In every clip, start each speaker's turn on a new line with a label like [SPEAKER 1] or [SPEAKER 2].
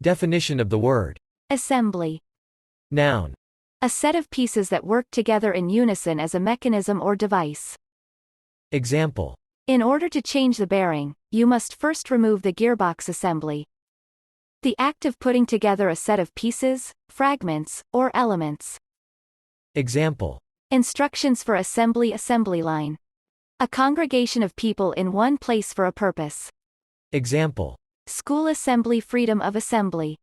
[SPEAKER 1] Definition of the word.
[SPEAKER 2] Assembly.
[SPEAKER 1] Noun.
[SPEAKER 2] A set of pieces that work together in unison as a mechanism or device.
[SPEAKER 1] Example.
[SPEAKER 2] In order to change the bearing, you must first remove the gearbox assembly. The act of putting together a set of pieces, fragments, or elements.
[SPEAKER 1] Example.
[SPEAKER 2] Instructions for assembly line. A congregation of people in one place for a purpose.
[SPEAKER 1] Example.
[SPEAKER 2] School assembly, freedom of assembly.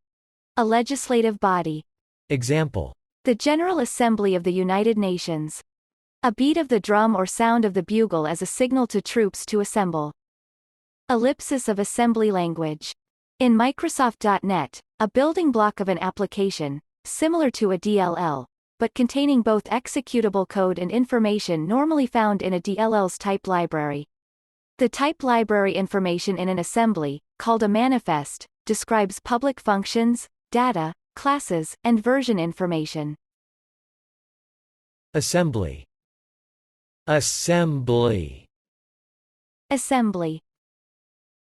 [SPEAKER 2] A legislative body.
[SPEAKER 1] Example.
[SPEAKER 2] The General Assembly of the United Nations. A beat of the drum or sound of the bugle as a signal to troops to assemble. Ellipsis of assembly language. In Microsoft.NET, a building block of an application, similar to a DLL, but containing both executable code and information normally found in a DLL's type library. The type library information in an assembly, called a manifest, describes public functions, data, classes, and version information.
[SPEAKER 1] Assembly. Assembly.
[SPEAKER 2] Assembly.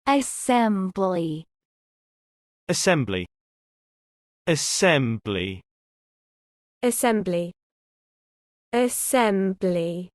[SPEAKER 2] Assembly.
[SPEAKER 3] Assembly. Assembly.
[SPEAKER 4] Assembly. Assembly.